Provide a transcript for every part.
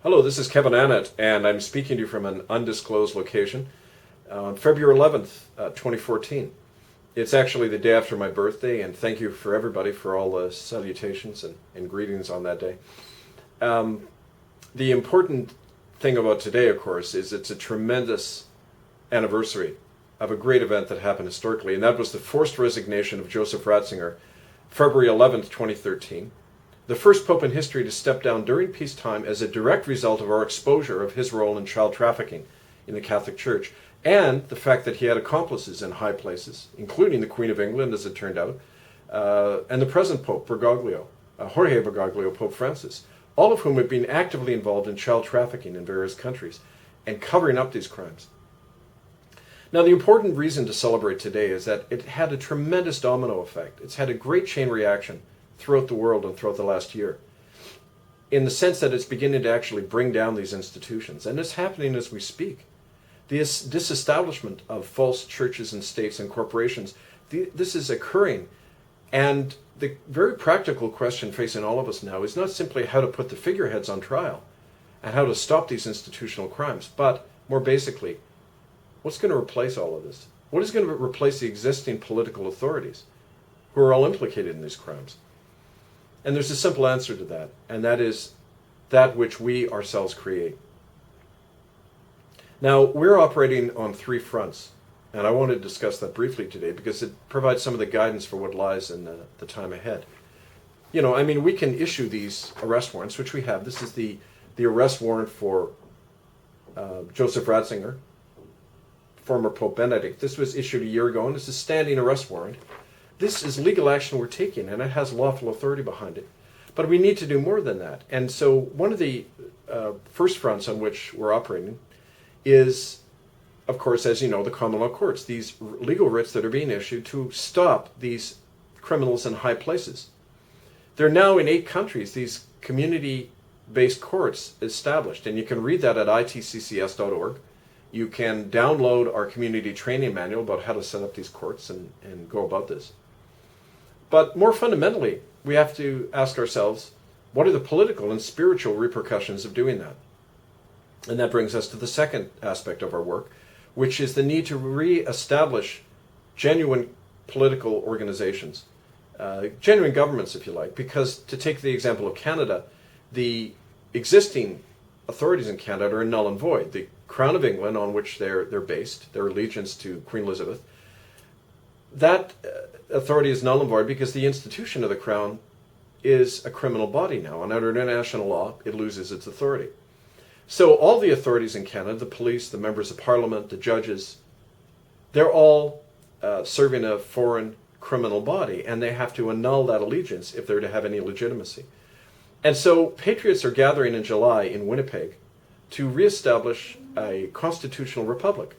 Hello, this is Kevin Annett, and I'm speaking to you from an undisclosed location on February 11th, 2014. It's actually the day after my birthday, and thank you for everybody for all the salutations and greetings on that day. The important thing about today, of course, is it's a tremendous anniversary of a great event that happened historically, and that was the forced resignation of Joseph Ratzinger, February 11th, 2013. The first pope in history to step down during peacetime as a direct result of our exposure of his role in child trafficking in the Catholic Church, and the fact that he had accomplices in high places, including the Queen of England, as it turned out, and the present Pope, Bergoglio, Jorge Bergoglio, Pope Francis, all of whom have been actively involved in child trafficking in various countries and covering up these crimes. Now, the important reason to celebrate today is that it had a tremendous domino effect. It's had a great chain reaction throughout the world and throughout the last year, in the sense that it's beginning to actually bring down these institutions. And it's happening as we speak. This disestablishment of false churches and states and corporations, this is occurring. And the very practical question facing all of us now is not simply how to put the figureheads on trial and how to stop these institutional crimes, but more basically, what's going to replace all of this? What is going to replace the existing political authorities who are all implicated in these crimes? And there's a simple answer to that, and that is that which we ourselves create. Now, we're operating on three fronts, and I want to discuss that briefly today because it provides some of the guidance for what lies in the time ahead. We can issue these arrest warrants, which we have. This is the arrest warrant for Joseph Ratzinger, former Pope Benedict. This was issued a year ago, and it's a standing arrest warrant. This is legal action we're taking, and it has lawful authority behind it. But we need to do more than that. And so one of the first fronts on which we're operating is, of course, as you know, the common law courts, these legal writs that are being issued to stop these criminals in high places. There are now in 8 countries these community-based courts established, and you can read that at itccs.org. You can download our community training manual about how to set up these courts and go about this. But more fundamentally, we have to ask ourselves, what are the political and spiritual repercussions of doing that? And that brings us to the second aspect of our work, which is the need to re-establish genuine political organizations, genuine governments, if you like, because to take the example of Canada, the existing authorities in Canada are null and void. The Crown of England, on which they're based, their allegiance to Queen Elizabeth, that authority is null and void because the institution of the Crown is a criminal body now, and under international law, it loses its authority. So all the authorities in Canada, the police, the members of parliament, the judges, they're all serving a foreign criminal body, and they have to annul that allegiance if they're to have any legitimacy. And so patriots are gathering in July in Winnipeg to reestablish a constitutional republic.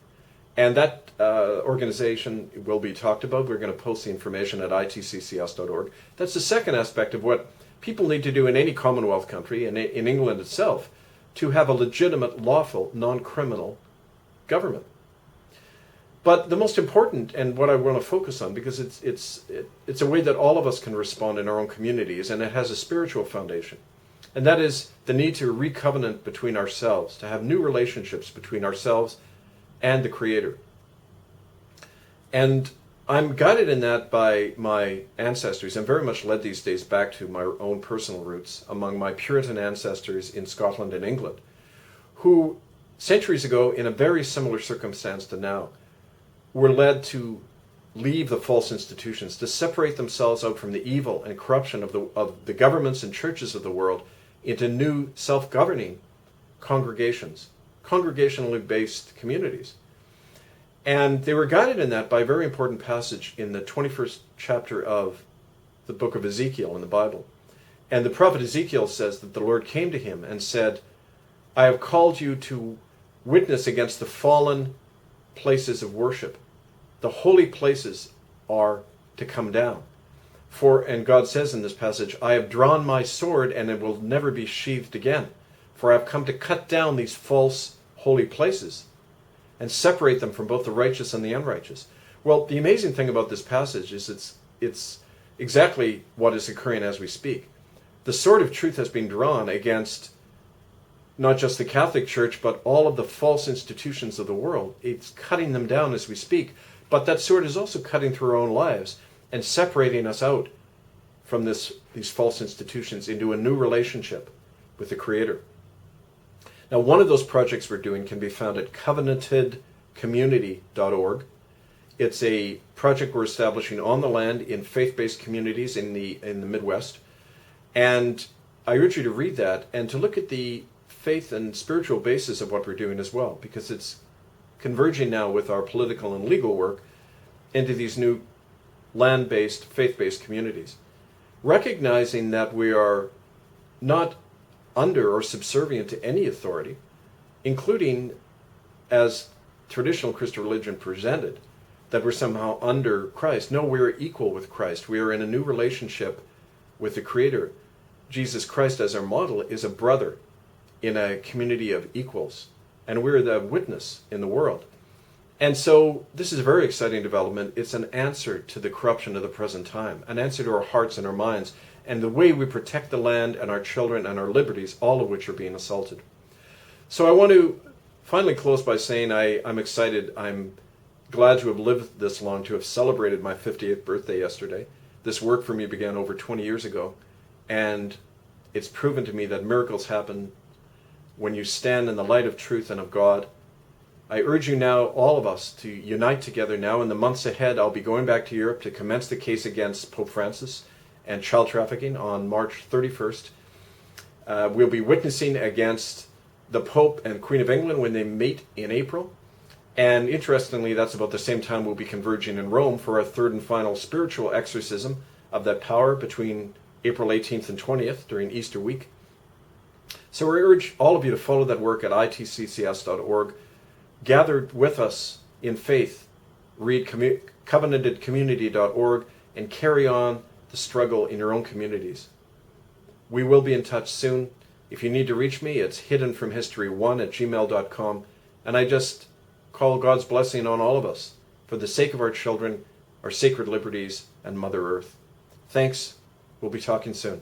And that organization will be talked about. We're going to post the information at itccs.org. That's the second aspect of what people need to do in any Commonwealth country, and in England itself, to have a legitimate, lawful, non-criminal government. But the most important, and what I want to focus on, because it's a way that all of us can respond in our own communities, and it has a spiritual foundation. And that is the need to recovenant between ourselves, to have new relationships between ourselves and the Creator. And I'm guided in that by my ancestors. I'm very much led these days back to my own personal roots among my Puritan ancestors in Scotland and England, who centuries ago, in a very similar circumstance to now, were led to leave the false institutions, to separate themselves out from the evil and corruption of the governments and churches of the world into new self-governing congregations, congregationally based communities. And they were guided in that by a very important passage in the 21st chapter of the book of Ezekiel in the Bible. And the prophet Ezekiel says that the Lord came to him and said, I have called you to witness against the fallen places of worship. The holy places are to come down. And God says in this passage, I have drawn my sword and it will never be sheathed again. For I have come to cut down these false holy places and separate them from both the righteous and the unrighteous. Well, the amazing thing about this passage is it's exactly what is occurring as we speak. The sword of truth has been drawn against not just the Catholic Church, but all of the false institutions of the world. It's cutting them down as we speak. But that sword is also cutting through our own lives and separating us out from these false institutions into a new relationship with the Creator. Now, one of those projects we're doing can be found at covenantedcommunity.org. It's a project we're establishing on the land in faith-based communities in the Midwest. And I urge you to read that and to look at the faith and spiritual basis of what we're doing as well, because it's converging now with our political and legal work into these new land-based, faith-based communities. Recognizing that we are not under or subservient to any authority, including as traditional Christian religion presented, that we're somehow under Christ. No, we're equal with Christ. We are in a new relationship with the Creator. Jesus Christ as our model is a brother in a community of equals, and we're the witness in the world. And so this is a very exciting development. It's an answer to the corruption of the present time, an answer to our hearts and our minds, and the way we protect the land and our children and our liberties, all of which are being assaulted. So I want to finally close by saying I'm excited. I'm glad to have lived this long, to have celebrated my 58th birthday yesterday. This work for me began over 20 years ago, and it's proven to me that miracles happen when you stand in the light of truth and of God. I urge you now, all of us, to unite together now. In the months ahead, I'll be going back to Europe to commence the case against Pope Francis and child trafficking on March 31st. We'll be witnessing against the Pope and Queen of England when they meet in April. And interestingly, that's about the same time we'll be converging in Rome for our third and final spiritual exorcism of that power between April 18th and 20th during Easter week. So I urge all of you to follow that work at itccs.org. Gather with us in faith, read covenantedcommunity.org, and carry on the struggle in your own communities. We will be in touch soon. If you need to reach me, it's hiddenfromhistory1@gmail.com. And I just call God's blessing on all of us for the sake of our children, our sacred liberties, and Mother Earth. Thanks. We'll be talking soon.